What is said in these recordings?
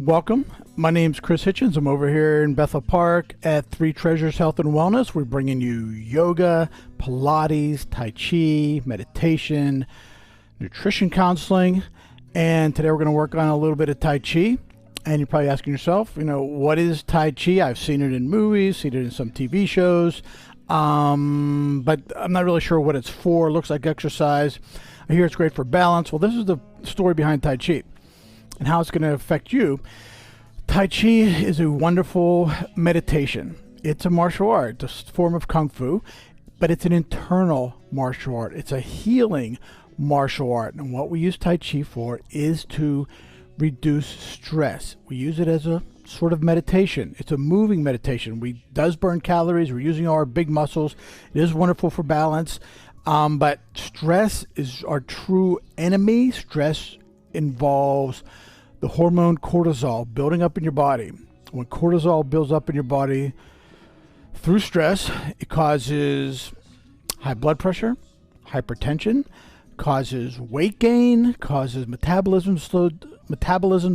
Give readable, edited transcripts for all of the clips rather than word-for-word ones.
Welcome. My name's Chris Hitchens. I'm over here in Bethel Park at Three Treasures Health and Wellness. We're bringing you yoga, Pilates, Tai Chi, meditation, nutrition counseling, and today we're going to work on a little bit of Tai Chi. And you're probably asking yourself, what is Tai Chi? I've seen it in movies, seen it in some TV shows, but I'm not really sure what it's for. It looks like exercise. I hear it's great for balance. Well, this is the story behind Tai Chi and how it's going to affect you. Tai Chi is a wonderful meditation. It's a martial art, it's a form of Kung Fu, but it's an internal martial art. It's a healing martial art. And what we use Tai Chi for is to reduce stress. We use it as a sort of meditation. It's a moving meditation. It does burn calories. We're using our big muscles. It is wonderful for balance. But stress is our true enemy. Stress involves the hormone cortisol building up in your body. When cortisol builds up in your body through stress, it causes high blood pressure, hypertension, causes weight gain, causes metabolism to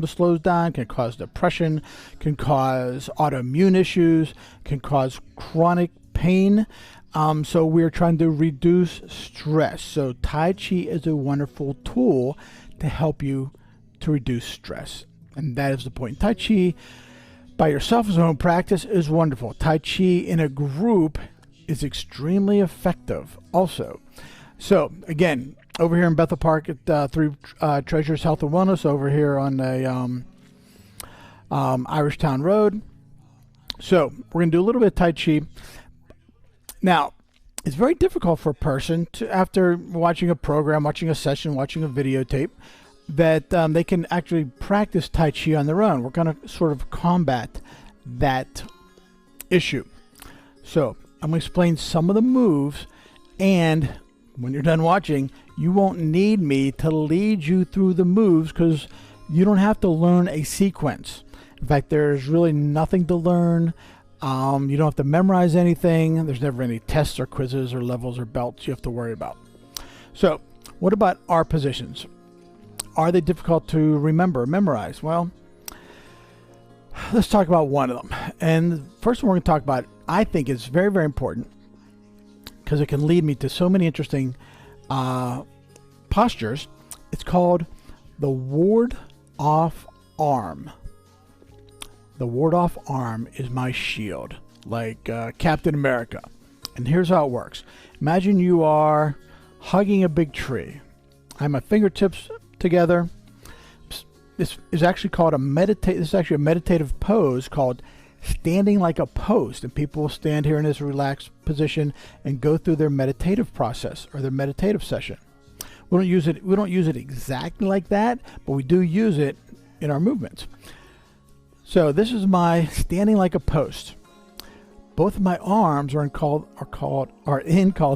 slow down, can cause depression, can cause autoimmune issues, can cause chronic pain. So we're trying to reduce stress. So Tai Chi is a wonderful tool to help you to reduce stress. And that is the point. Tai Chi by yourself as a home practice is wonderful. Tai Chi in a group is extremely effective also. So again, over here in Bethel Park at Three Treasures Health and Wellness, over here on the Irish Town Road. So we're going to do a little bit of Tai Chi. Now, it's very difficult for a person to, after watching a program, watching a session, watching a videotape, that they can actually practice Tai Chi on their own. We're going to sort of combat that issue. So I'm going to explain some of the moves, and when you're done watching, you won't need me to lead you through the moves because you don't have to learn a sequence. In fact, there's really nothing to learn. You don't have to memorize anything. There's never any tests or quizzes or levels or belts you have to worry about. So what about our positions? Are they difficult to remember, memorize? Well, let's talk about one of them. And the first one we're going to talk about, I think, is very, very important because it can lead me to so many interesting postures. It's called the ward-off arm. The ward-off arm is my shield, like Captain America. And here's how it works. Imagine you are hugging a big tree. I have my fingertips together. This is actually called this is actually a meditative pose called standing like a post. And people will stand here in this relaxed position and go through their meditative process or their meditative session. We don't use it exactly like that, but we do use it in our movements. So this is my standing like a post. Both of my arms are in called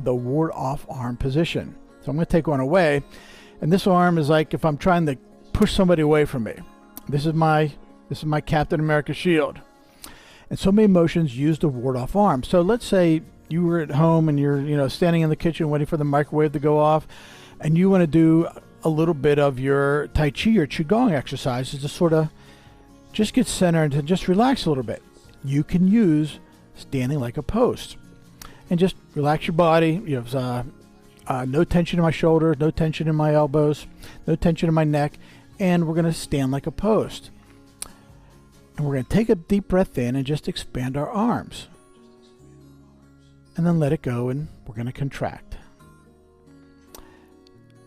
the ward-off arm position. So I'm going to take one away, and this arm is like if I'm trying to push somebody away from me. This is my Captain America shield. And so many motions use the ward-off arm. So let's say you were at home and you're standing in the kitchen waiting for the microwave to go off, and you want to do a little bit of your Tai Chi or Qigong exercises to sort of just get centered and just relax a little bit. You can use standing like a post and just relax your body. You have no tension in my shoulders, no tension in my elbows, no tension in my neck, and we're going to stand like a post. And we're going to take a deep breath in and just expand our arms. And then let it go, and we're going to contract.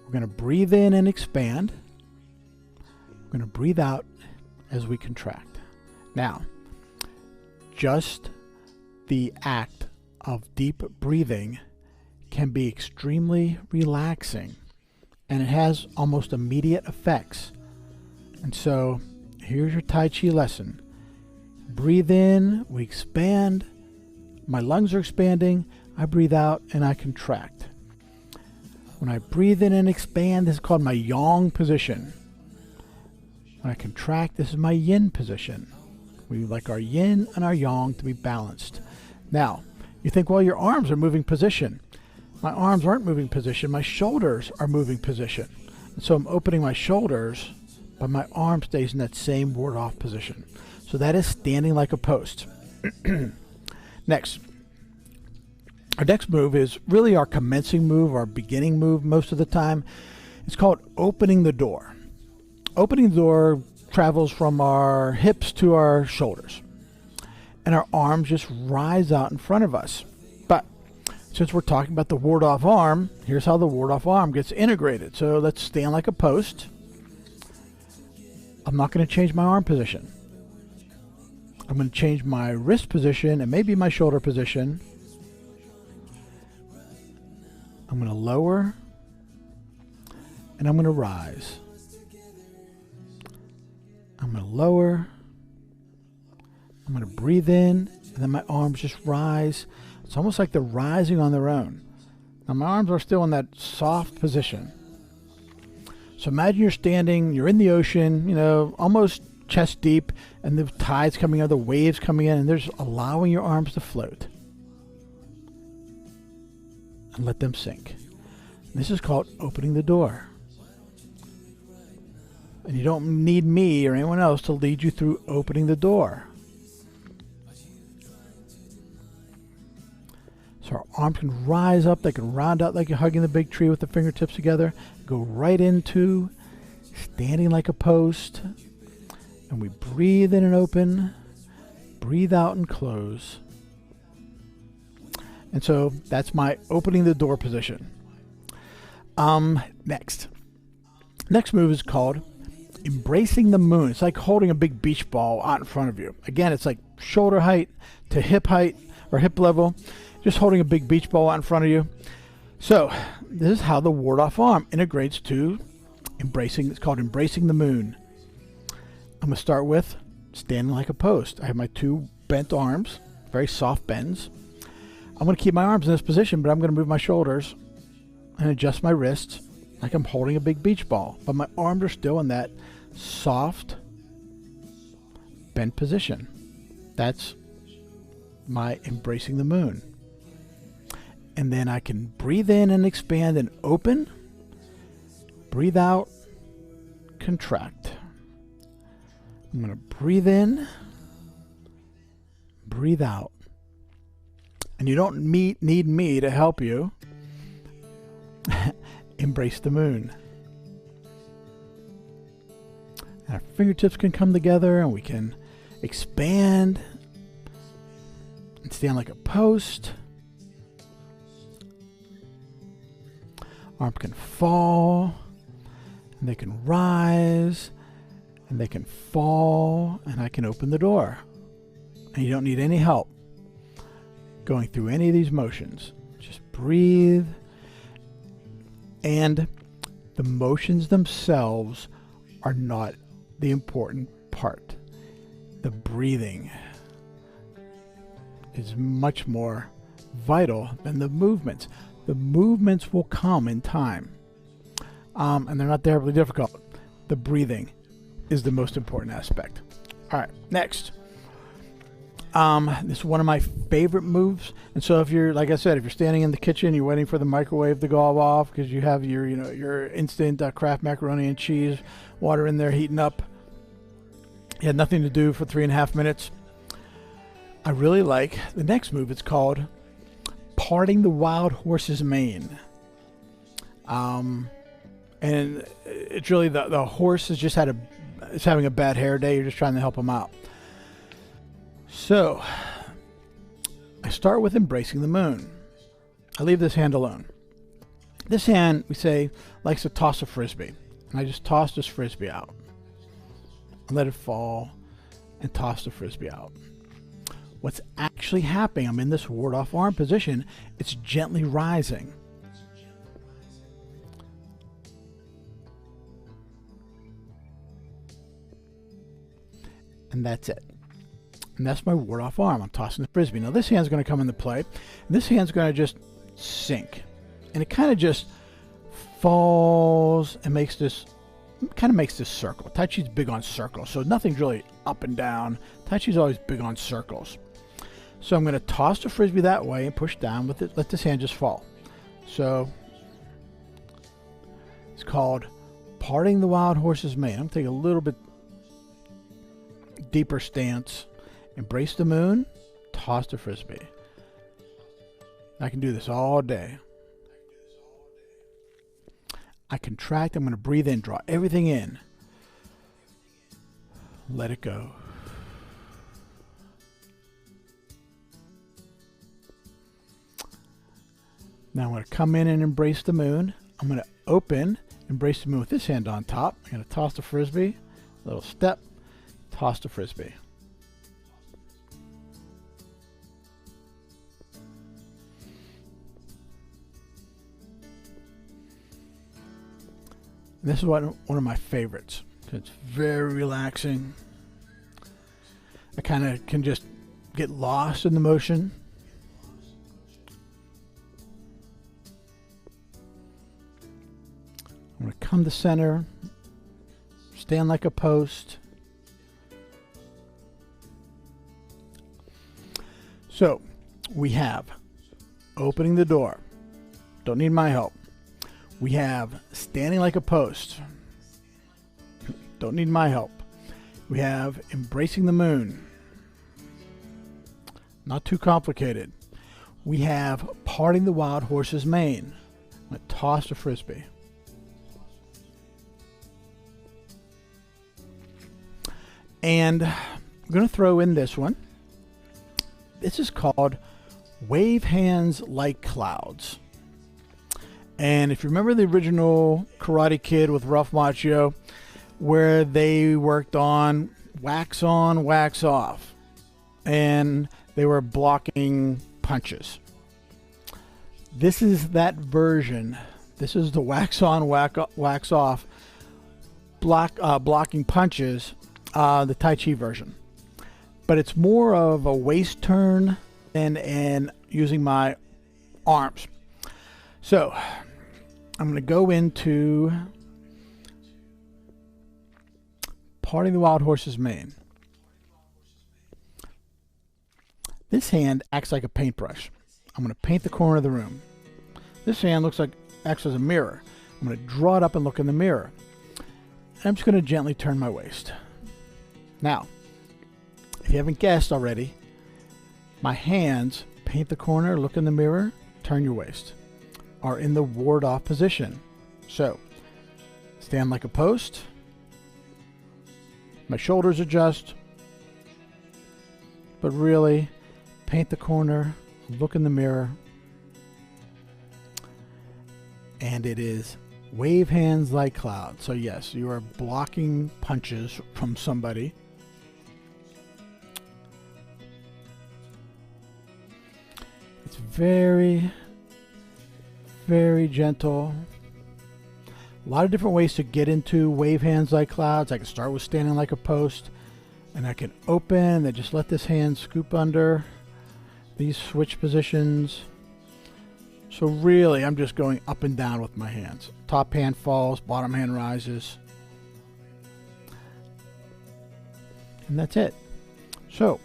We're going to breathe in and expand. We're going to breathe out as we contract. Now, just the act of deep breathing can be extremely relaxing, and it has almost immediate effects. And so here's your Tai Chi lesson. Breathe in, we expand. My lungs are expanding. I breathe out and I contract. When I breathe in and expand, this is called my Yang position. When I contract, this is my Yin position. We like our Yin and our Yang to be balanced. Now, you think, well, your arms are moving position. My arms aren't moving position. My shoulders are moving position. And so I'm opening my shoulders but my arm stays in that same ward-off position. So that is standing like a post. Next. Our next move is really our commencing move, our beginning move most of the time. It's called opening the door. Opening the door travels from our hips to our shoulders. And our arms just rise out in front of us. But since we're talking about the ward-off arm, here's how the ward-off arm gets integrated. So let's stand like a post. I'm not going to change my arm position. I'm going to change my wrist position and maybe my shoulder position. I'm going to lower and I'm going to rise. I'm going to lower. I'm going to breathe in and then my arms just rise. It's almost like they're rising on their own. Now my arms are still in that soft position. So imagine you're standing, you're in the ocean, you know, almost chest deep, and the tide's coming in, the waves coming in, and they're just allowing your arms to float. And let them sink. This is called opening the door. And you don't need me or anyone else to lead you through opening the door. So our arms can rise up, they can round out like you're hugging the big tree with the fingertips together, go right into standing like a post, and we breathe in and open, breathe out and close. And so that's my opening the door position. Next move is called embracing the moon. It's like holding a big beach ball out in front of you. Again, it's like shoulder height to hip height or hip level, just holding a big beach ball out in front of you. So this is how the ward-off arm integrates to embracing. It's called embracing the moon. I'm going to start with standing like a post. I have my two bent arms, very soft bends. I'm going to keep my arms in this position, but I'm going to move my shoulders and adjust my wrists like I'm holding a big beach ball. But my arms are still in that soft, bent position. That's my embracing the moon. And then I can breathe in and expand and open. Breathe out, contract. I'm going to breathe in, breathe out. And you don't need me to help you. Embrace the moon. And our fingertips can come together and we can expand and stand like a post. Arm can fall and they can rise and they can fall and I can open the door. And you don't need any help going through any of these motions. Just breathe. And the motions themselves are not the important part. The breathing is much more vital than the movements. The movements will come in time. And they're not terribly difficult. The breathing is the most important aspect. All right, next. This is one of my favorite moves. And so if you're, like I said, if you're standing in the kitchen, you're waiting for the microwave to go off because you have your instant Kraft macaroni and cheese water in there heating up. You had nothing to do for 3.5 minutes. I really like the next move. It's called parting the wild horse's mane. And it's really the horse has just is having a bad hair day. You're just trying to help him out. So I start with embracing the moon. I leave this hand alone. This hand, we say, likes to toss a frisbee. And I just toss this frisbee out. Let it fall and toss the frisbee out. What's actually happening, I'm in this ward-off arm position, it's gently rising. And that's it. And that's my ward-off arm. I'm tossing the frisbee. Now this hand's going to come into play. This hand's going to just sink. And it kind of just falls and makes this circle. Tai Chi's big on circles, so nothing's really up and down. Tai Chi's always big on circles. So I'm going to toss the frisbee that way and push down with it. Let this hand just fall. So it's called Parting the wild horse's mane. I'm going to take a little bit deeper stance. Embrace the moon. Toss the frisbee. I can do this all day. I contract. I'm going to breathe in. Draw everything in. Let it go. Now I'm going to come in and embrace the moon. I'm going to open, embrace the moon with this hand on top. I'm going to toss the frisbee. Little step. Toss the frisbee. And this is one of my favorites. It's very relaxing. I kind of can just get lost in the motion. I'm going to come to center, stand like a post. So we have opening the door. Don't need my help. We have standing like a post. Don't need my help. We have embracing the moon. Not too complicated. We have parting the wild horse's mane. I'm going to toss the frisbee. And I'm going to throw in this one. This is called Wave Hands Like Clouds. And if you remember the original Karate Kid with Ralph Macchio, where they worked on, wax off, and they were blocking punches. This is that version. This is the wax on, wax off, blocking punches, the Tai Chi version. But it's more of a waist turn and using my arms. So I'm going to go into parting the wild horse's mane. This hand acts like a paintbrush. I'm going to paint the corner of the room. This hand acts as a mirror. I'm going to draw it up and look in the mirror. And I'm just going to gently turn my waist. Now, if you haven't guessed already, my hands paint the corner, look in the mirror, turn your waist, are in the ward off position. So, stand like a post. My shoulders adjust, but really paint the corner, look in the mirror, and it is wave hands like clouds. So yes, you are blocking punches from somebody. It's very, very gentle. A lot of different ways to get into wave hands like clouds. I can start with standing like a post, and I can open and just let this hand scoop under these switch positions. So really, I'm just going up and down with my hands. Top hand falls, bottom hand rises. And that's it. So,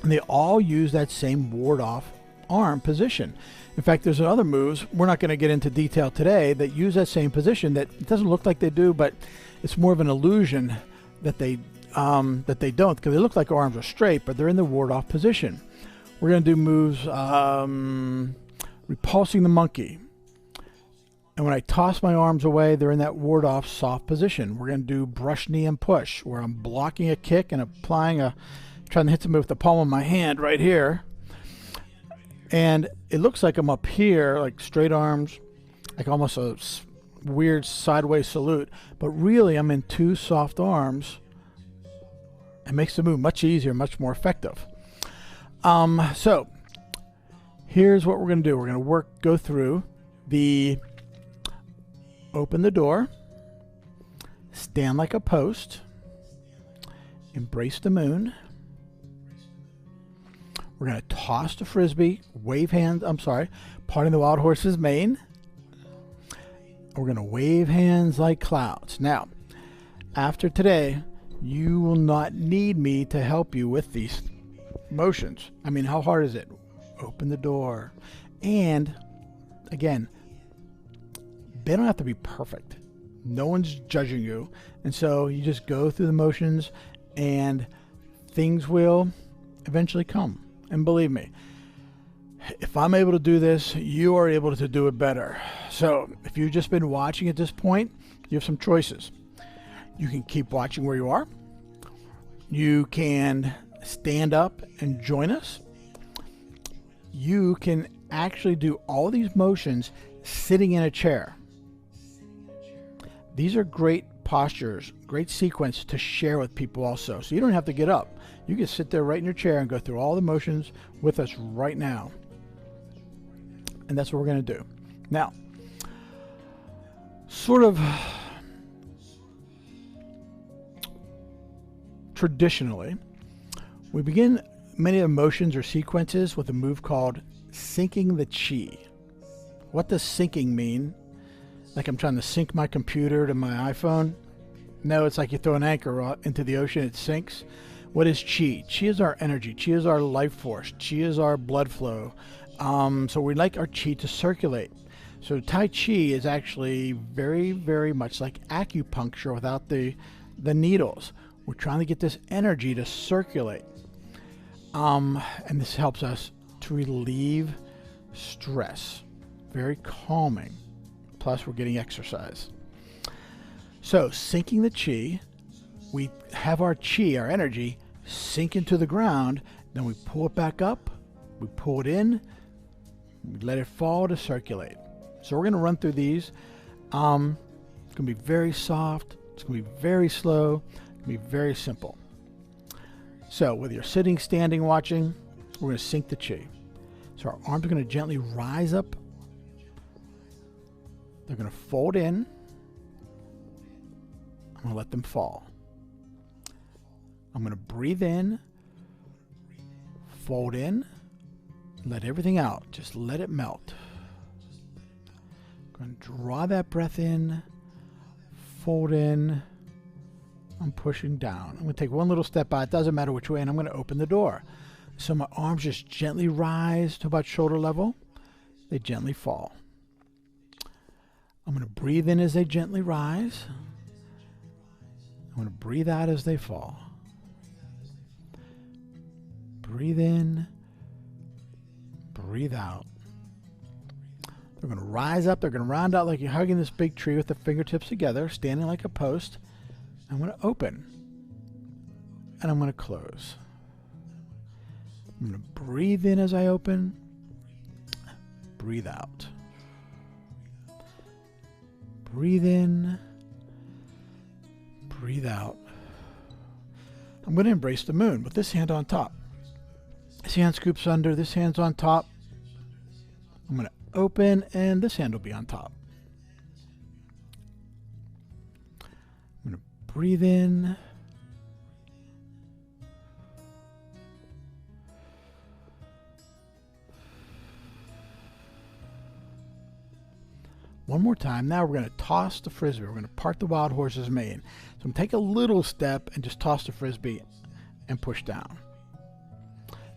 and they all use that same ward off arm position. In fact, there's other moves, we're not going to get into detail today, that use that same position that it doesn't look like they do, but it's more of an illusion that they don't, because they look like arms are straight, but they're in the ward off position. We're going to do moves, repulsing the monkey. And when I toss my arms away, they're in that ward off soft position. We're going to do brush knee and push, where I'm blocking a kick and trying to hit somebody with the palm of my hand right here. And it looks like I'm up here, like straight arms, like almost a weird sideways salute. But really, I'm in two soft arms. It makes the move much easier, much more effective. So here's what we're going to do. We're going to go through the open the door, stand like a post, embrace the moon. We're going to toss the frisbee, parting the wild horse's mane. We're going to wave hands like clouds. Now, after today, you will not need me to help you with these motions. I mean, how hard is it? Open the door. And, again, they don't have to be perfect. No one's judging you. And so you just go through the motions and things will eventually come. And believe me, if I'm able to do this, you are able to do it better. So if you've just been watching at this point, you have some choices. You can keep watching where you are. You can stand up and join us. You can actually do all these motions sitting in a chair. These are great postures, great sequence to share with people also. So you don't have to get up. You can sit there right in your chair and go through all the motions with us right now. And that's what we're going to do. Now, sort of traditionally, we begin many of the motions or sequences with a move called syncing the chi. What does syncing mean? Like I'm trying to sync my computer to my iPhone? No, it's like you throw an anchor into the ocean, it sinks. What is chi? Chi is our energy. Chi is our life force. Chi is our blood flow. So we like our chi to circulate. So Tai Chi is actually very, very much like acupuncture without the needles. We're trying to get this energy to circulate. And this helps us to relieve stress. Very calming. Plus we're getting exercise. So syncing the chi, we have our chi, our energy, sink into the ground, then we pull it back up, we pull it in, we let it fall to circulate. So we're going to run through these. It's going to be very soft, it's going to be very slow, it's going to be very simple. So whether you're sitting, standing, watching, we're going to sync the chi. So our arms are going to gently rise up. They're going to fold in. I'm going to let them fall. I'm going to breathe in, fold in, let everything out. Just let it melt. I'm going to draw that breath in, fold in. I'm pushing down. I'm going to take one little step out. It doesn't matter which way, and I'm going to open the door. So my arms just gently rise to about shoulder level. They gently fall. I'm going to breathe in as they gently rise. I'm going to breathe out as they fall. Breathe in. Breathe out. They're going to rise up. They're going to round out like you're hugging this big tree with the fingertips together, standing like a post. I'm going to open. And I'm going to close. I'm going to breathe in as I open. Breathe out. Breathe in. Breathe out. I'm going to embrace the moon with this hand on top. This hand scoops under. This hand's on top. I'm going to open, and this hand will be on top. I'm going to breathe in. One more time. Now we're going to toss the frisbee. We're going to part the wild horse's mane. So I'm going to take a little step and just toss the frisbee and push down.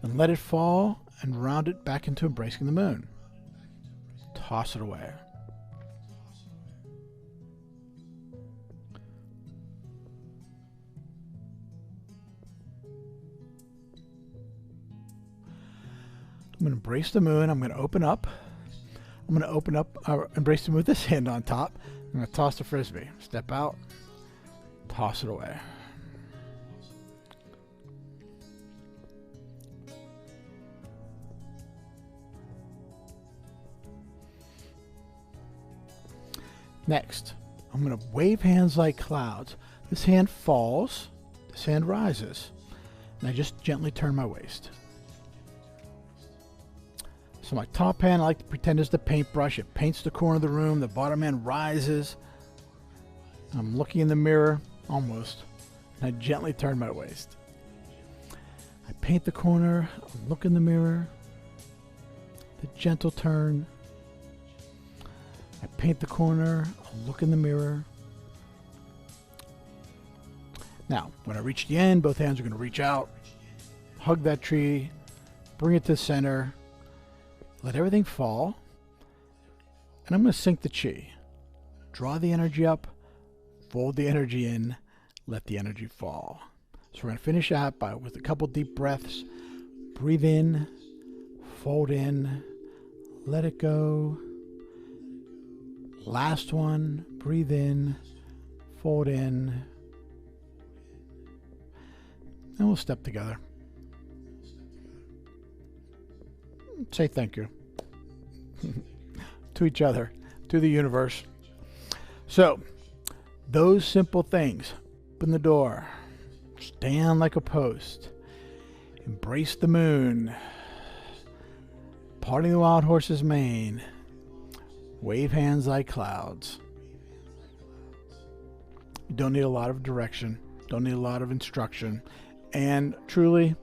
Then let it fall and round it back into embracing the moon. Toss it away. I'm going to embrace the moon. I'm going to open up. I'm going to open up, embrace the moon with this hand on top. I'm going to toss the frisbee. Step out. Toss it away. Next, I'm going to wave hands like clouds. This hand falls. This hand rises. And I just gently turn my waist. So my top hand, I like to pretend is the paintbrush. It paints the corner of the room. The bottom hand rises. I'm looking in the mirror, almost. And I gently turn my waist. I paint the corner. I look in the mirror. The gentle turn. I paint the corner. I look in the mirror. Now, when I reach the end, both hands are going to reach out. Hug that tree. Bring it to the center. Let everything fall, and I'm going to sync the chi. Draw the energy up, Fold the energy in, let the energy fall. So we're going to finish out with a couple deep breaths. Breathe in, fold in, let it go. Last one, breathe in, fold in, and we'll step together. Say thank you to each other, to the universe. So, those simple things: open the door, stand like a post, embrace the moon, parting the wild horse's mane, wave hands like clouds. You don't need a lot of direction, don't need a lot of instruction, and truly,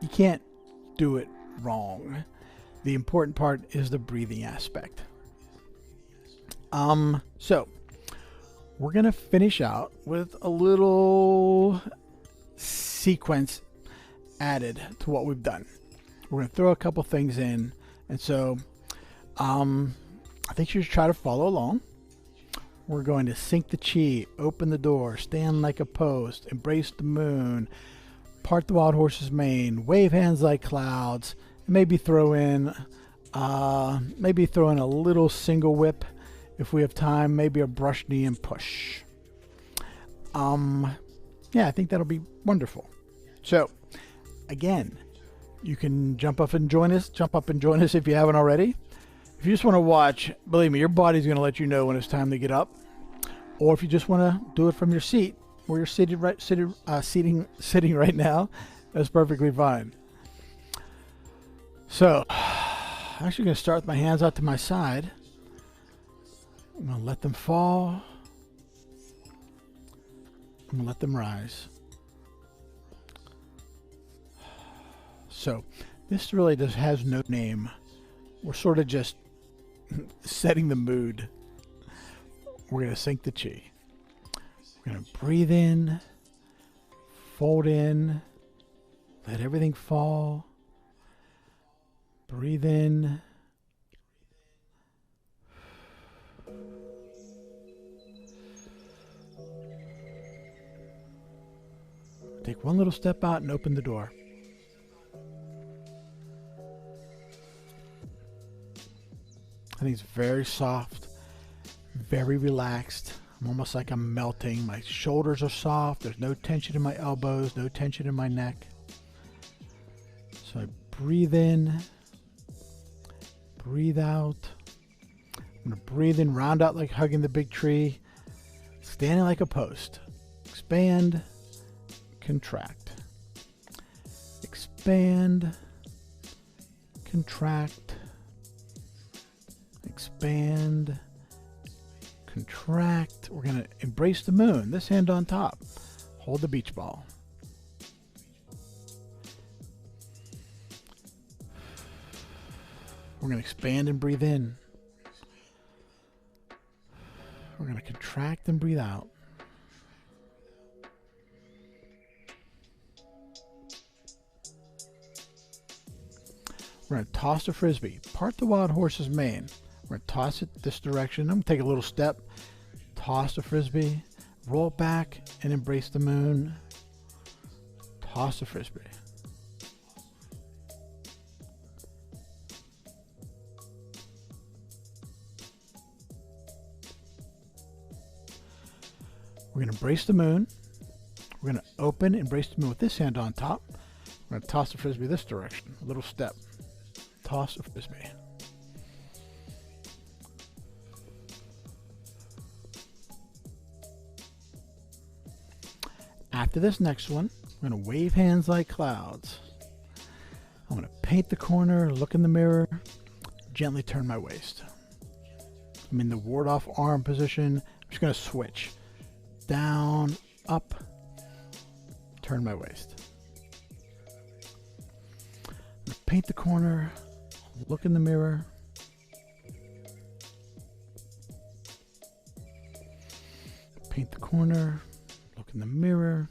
you can't do it wrong. The important part is the breathing aspect. So we're gonna finish out with a little sequence added to what we've done. We're gonna throw a couple things in, and so I think you should try to follow along. We're going to sync the chi, open the door, stand like a post, embrace the moon, part the wild horse's mane, wave hands like clouds, and maybe throw in a little single whip if we have time, maybe a brush knee and push. Yeah, I think that'll be wonderful. So again, you can jump up and join us if you haven't already. If you just want to watch, believe me, your body's going to let you know when it's time to get up. Or if you just want to do it from your seat, where you're sitting right now, that's perfectly fine. So, I'm actually going to start with my hands out to my side. I'm going to let them fall. I'm going to let them rise. So, this really just has no name. We're sort of just setting the mood. We're going to sync the chi. We're going to breathe in, fold in, let everything fall. Breathe in. Take one little step out and open the door. I think it's very soft, very relaxed. I'm almost like I'm melting. My shoulders are soft. There's no tension in my elbows, no tension in my neck. So I breathe in, breathe out. I'm going to breathe in, round out like hugging the big tree, standing like a post. Expand, contract. Expand, contract. Expand, contract. We're going to embrace the moon. This hand on top. Hold the beach ball. We're going to expand and breathe in. We're going to contract and breathe out. We're going to toss the frisbee. Part the wild horse's mane. We're going to toss it this direction. I'm going to take a little step. Toss the frisbee. Roll it back and embrace the moon. Toss the frisbee. We're going to embrace the moon. We're going to open, embrace the moon with this hand on top. We're going to toss the frisbee this direction. A little step. Toss the frisbee. After this next one, we're going to wave hands like clouds. I'm going to paint the corner, look in the mirror, gently turn my waist. I'm in the ward off arm position. I'm just going to switch. Down, up, turn my waist. I'm going to paint the corner, look in the mirror. Paint the corner, look in the mirror.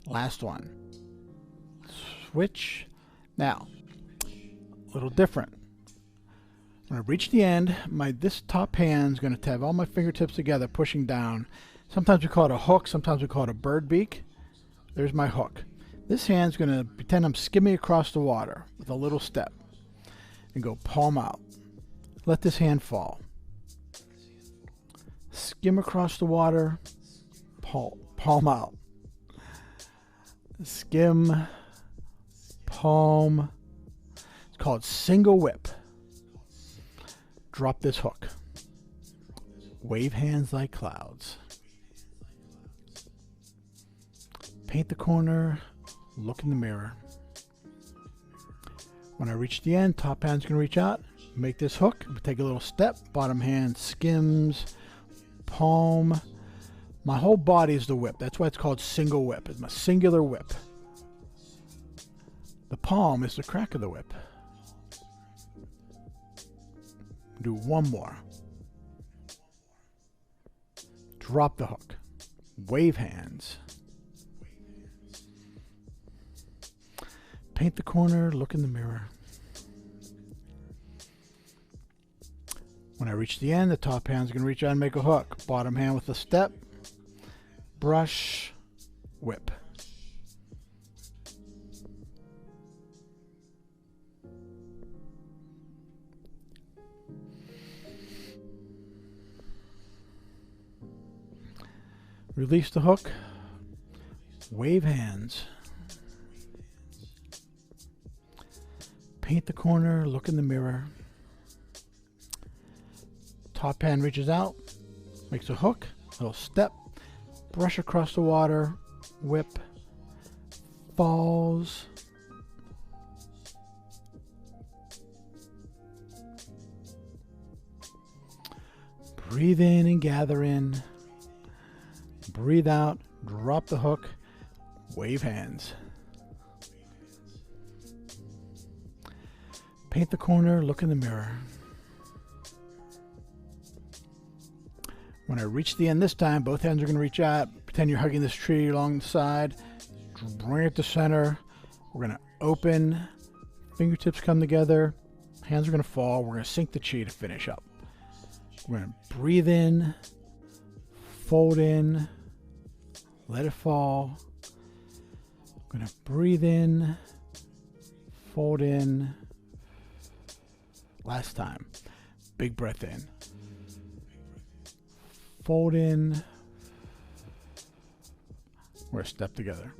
Last one. Switch. Now, a little different. When I reach the end, this top hand's going to have all my fingertips together, pushing down. Sometimes we call it a hook, sometimes we call it a bird beak. There's my hook. This hand's going to pretend I'm skimming across the water with a little step and go palm out. Let this hand fall. Skim across the water, palm out. Skim, palm. It's called single whip. Drop this hook. Wave hands like clouds. Paint the corner, look in the mirror. When I reach the end, top hand's going to reach out, make this hook, take a little step, bottom hand skims, palm. My whole body is the whip. That's why it's called single whip. It's my singular whip. The palm is the crack of the whip. Do one more. Drop the hook. Wave hands. Paint the corner, look in the mirror. When I reach the end, the top hand's going to reach out and make a hook. Bottom hand with a step, brush, whip. Release the hook, wave hands. Paint the corner, look in the mirror. Top hand reaches out, makes a hook, little step, brush across the water, whip, falls. Breathe in and gather in. Breathe out, drop the hook, wave hands. Paint the corner, look in the mirror. When I reach the end this time, both hands are going to reach out. Pretend you're hugging this tree along the side. Bring it to center. We're going to open. Fingertips come together. Hands are going to fall. We're going to sink the chi to finish up. We're going to breathe in. Fold in. Let it fall. I'm going to breathe in. Fold in. Last time. Big breath in. Fold in. We're a step together.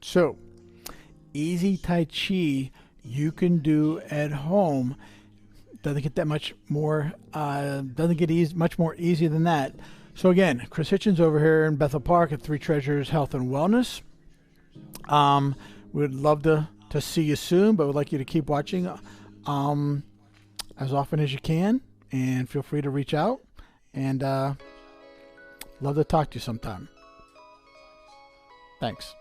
So, easy Tai Chi you can do at home. Doesn't get that much more, doesn't get much more easy than that. So again, Chris Hitchens over here in Bethel Park at Three Treasures Health and Wellness. We'd love to see you soon, but we'd like you to keep watching as often as you can, and feel free to reach out, and love to talk to you sometime. Thanks.